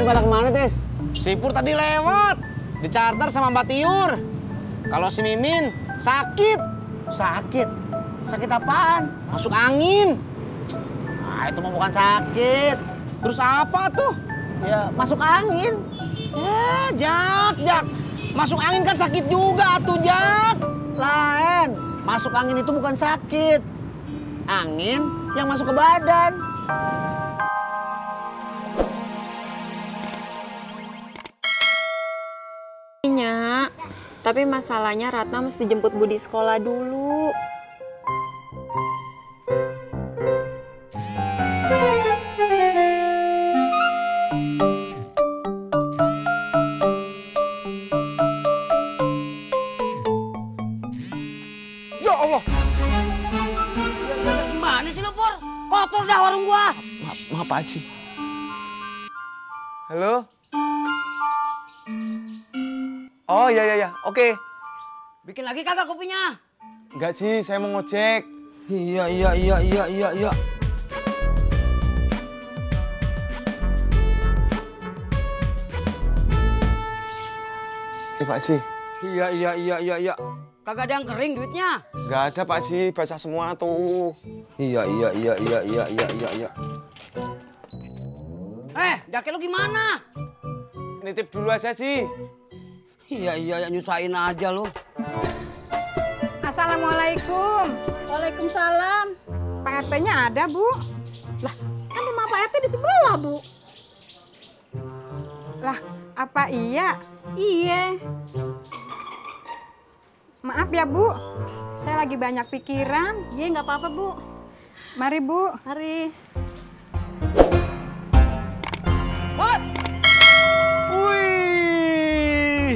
pada kemana, Tis? Si Pur tadi lewat, di charter sama Mbak Tiur. Kalau si Mimin sakit. Sakit? Sakit apaan? Masuk angin. Ah, itu mah bukan sakit. Terus apa tuh? Ya, masuk angin. Jak. Masuk angin kan sakit juga tuh, Jak. Lain. Masuk angin itu bukan sakit. Angin yang masuk ke badan. Nya, tapi masalahnya Ratna mesti jemput Budi sekolah dulu. Ya Allah. Gimana sih lu, Pur? Kotor dah warung gua. Maaf Pak Haji. Halo? Oh iya, oke. Bikin lagi kagak kopinya? Enggak Ji, saya mau ngojek. Iya. Pak Haji. Iya. Kagak ada yang kering duitnya? Enggak ada Pak Haji, basah semua tuh. Iya. Jaket lu gimana? Nitip dulu aja Ji. Iya, nyusahin aja lu. Assalamualaikum. Waalaikumsalam. Pak RT-nya ada, Bu? Lah, kan rumah Pak RT di sebelah, Bu. Lah, apa iya? Iya. Maaf ya, Bu. Saya lagi banyak pikiran. Iya, nggak apa-apa, Bu. Mari, Bu. Mari. Wih,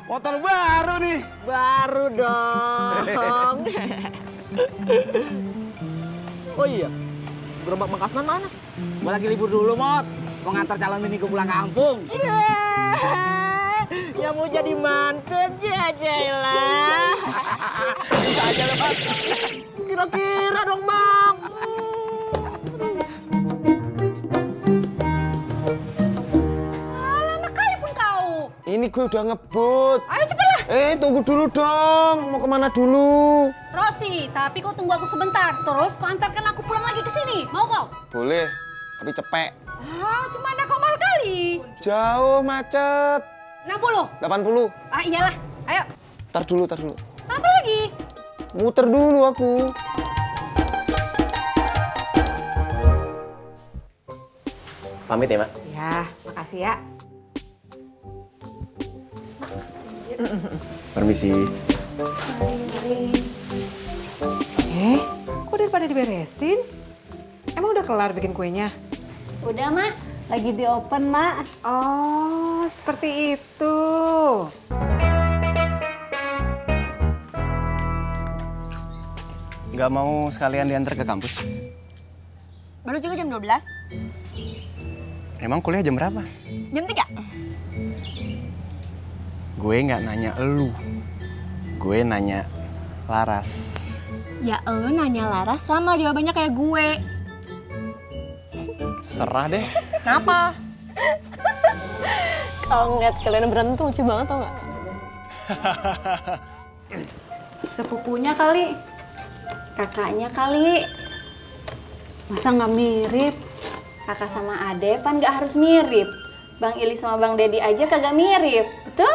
motor baru nih. Baru dong. Oh iya, gerobak Makasman mana? Gua lagi libur dulu, Mot. Mau ngantar calon bini gue pulang kampung. Yang mau jadi manten Jailah. Bisa aja lo, Mot. Kira-kira dong, Bang. Lama kali pun kau. Ini gue udah ngebut. Ayo cepetlah. Tunggu dulu dong. Mau kemana dulu? Rosi, tapi kau tunggu aku sebentar. Terus kau antarkan aku pulang lagi ke sini. Mau kau? Boleh, tapi cepet. Cuma ada kau mal kali. Jauh, macet. 60. 80. Iyalah. Ayo. Tar dulu. Apa lagi? Muter dulu aku. Pamit ya, Mak. Ya, makasih ya. Permisi. Kok udah pada diberesin? Emang udah kelar bikin kuenya? Udah, Mak. Lagi di open, Mak. Oh, seperti itu. Nggak mau sekalian diantar ke kampus? Baru juga jam 12. Emang kuliah jam berapa? Jam 3. Gue nggak nanya elu. Gue nanya Laras. Ya, elu nanya Laras sama jawabannya kayak gue. Serah deh. Kenapa? Kalau ngeliat kalian berantem tuh lucu banget tau gak? Sepupunya kali. Kakaknya kali. Masa nggak mirip? Kakak sama Ade pan nggak harus mirip. Bang Ili sama Bang Dedi aja kagak mirip. Betul?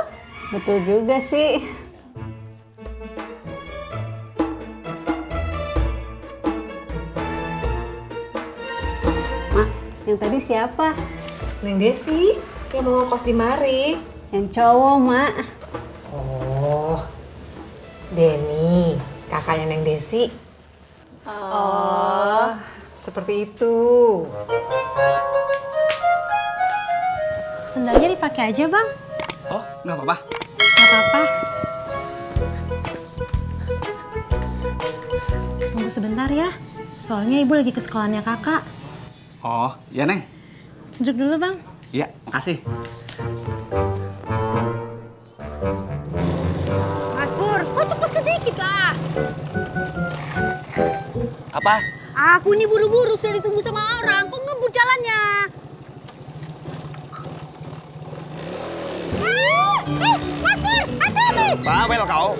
Betul juga sih. Yang tadi siapa? Neng Desi, yang mau ngekos di mari. Yang cowok, Mak. Oh, Denny, kakaknya Neng Desi. Oh. Seperti itu. Sendalnya dipakai aja, Bang. Oh, nggak apa-apa. Nggak apa-apa. Tunggu sebentar ya. Soalnya Ibu lagi ke sekolahnya Kakak. Oh, ya Neng. Duduk dulu, Bang. Iya, makasih. Mas Pur, kok cepet sedikit lah. Apa? Aku nih buru-buru sudah ditunggu sama orang. Kok ngebut jalannya? Mas Pur, hati-hati! Bawel kau.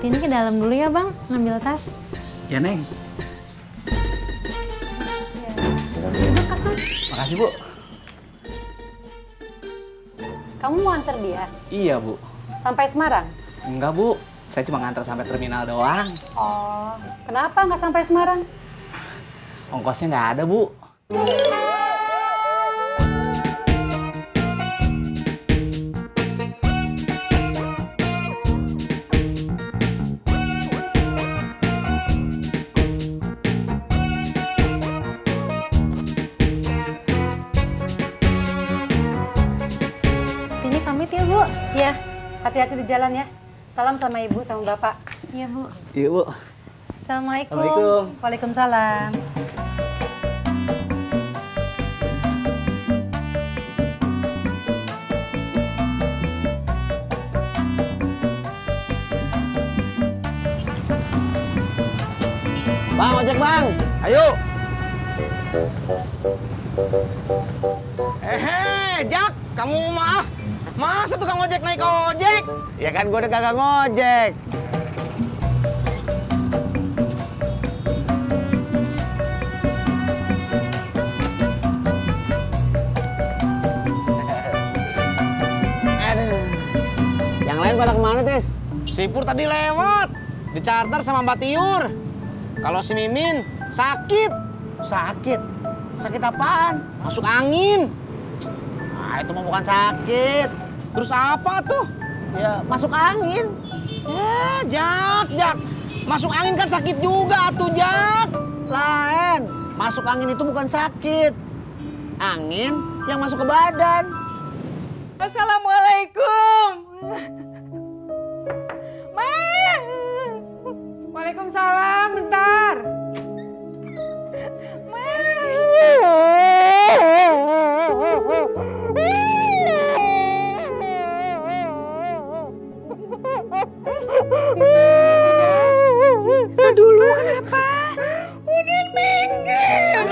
Ini ke dalam dulu ya bang, ngambil tas. Ya Neng. Makasih Bu. Kamu mau antar dia? Iya, Bu. Sampai Semarang? Enggak, Bu. Saya cuma ngantar sampai terminal doang. Oh, kenapa nggak sampai Semarang? Ongkosnya nggak ada, Bu. Ini pamit ya Bu. Iya, hati-hati di jalan ya. Salam sama ibu sama bapak. Iya Bu. Iya Bu. Assalamualaikum. Assalamualaikum. Waalaikumsalam. Bang, ojek bang. Ayo. Jak, kamu mah. Masa tukang ojek naik ojek? Ya kan gue udah kagak ngojek. Aduh. Yang lain pada kemana, Tis? Si Pur tadi lewat. Dicharter sama Mbak Tiur. Kalau si Mimin sakit. Sakit? Sakit apaan? Masuk angin. Ah, itu mah bukan sakit. Terus apa tuh? Ya, masuk angin. Ya, Jak. Masuk angin kan sakit juga tuh, Jak. Lain. Masuk angin itu bukan sakit. Angin yang masuk ke badan. Assalamualaikum. Waalaikumsalam, bentar. Dulu kenapa? Udin minggir.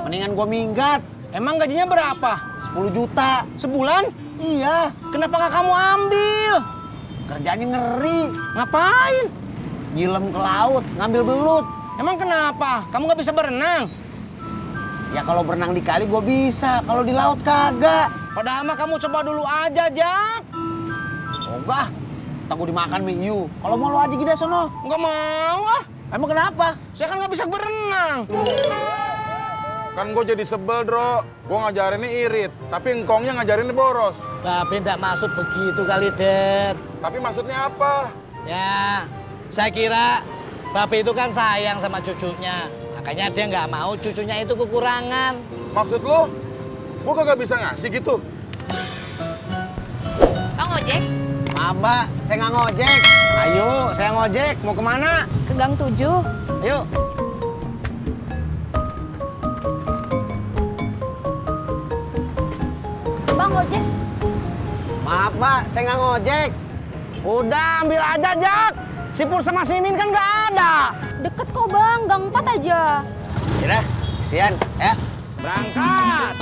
Mendingan gua minggat. Emang gajinya berapa? 10 juta. Sebulan? Iya. Kenapa nggak kamu ambil? Kerjanya ngeri. Ngapain? Nyilem ke laut, ngambil belut. Emang kenapa? Kamu nggak bisa berenang? Ya kalau berenang di kali gua bisa, kalau di laut kagak. Padahal mah kamu coba dulu aja, Jak. Enggak. Tak gua dimakan mie hiu. Kalau mau lo aja gida sono. Nggak mau ah. Emang kenapa? Saya kan nggak bisa berenang. Kan gue jadi sebel, Dro. Gue ngajarinnya irit, tapi engkongnya ngajarinnya boros. Babe ndak maksud begitu kali, Det. Tapi maksudnya apa? Ya, saya kira Babe itu kan sayang sama cucunya. Makanya dia nggak mau cucunya itu kekurangan. Maksud lo? Gue kagak bisa ngasih gitu. Bang ojek, Maaf, Mbak. Saya nggak ngojek. Ayo, saya ngojek. Mau kemana? ke Gang 7. Ayo. Bang ojek. Maaf, Mbak. Saya nggak ngojek. Udah, ambil aja, Jak. Si Pur sama si Mimin kan nggak ada. Deket kok bang, Gang 4 aja. Yaudah, kesian. Ya. Berangkat.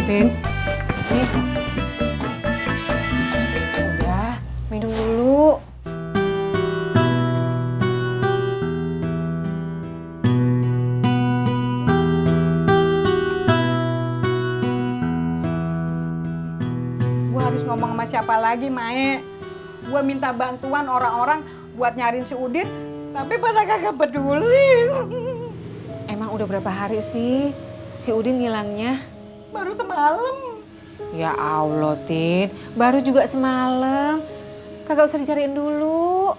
Tin, nih. Udah, minum dulu. Gue harus ngomong sama siapa lagi, Mae? Gue minta bantuan orang-orang buat nyariin si Udin, tapi pada kagak peduli. Emang udah berapa hari sih si Udin ngilangnya? Baru semalam. Ya Allah, Tin. Baru juga semalam. Kagak usah dicariin dulu.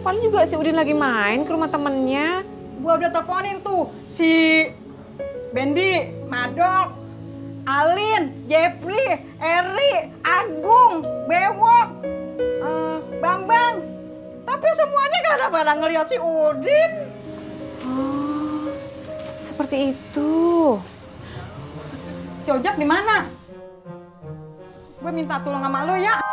Paling juga si Udin lagi main ke rumah temennya. Gue udah teleponin tuh si Bendi, Madok, Alin, Jepri, Eri, Agung, Bewok, Bambang. Tapi semuanya gak ada pada ngeliat si Udin. Oh, seperti itu. Si Ojak di mana? Gue minta tolong sama lo ya.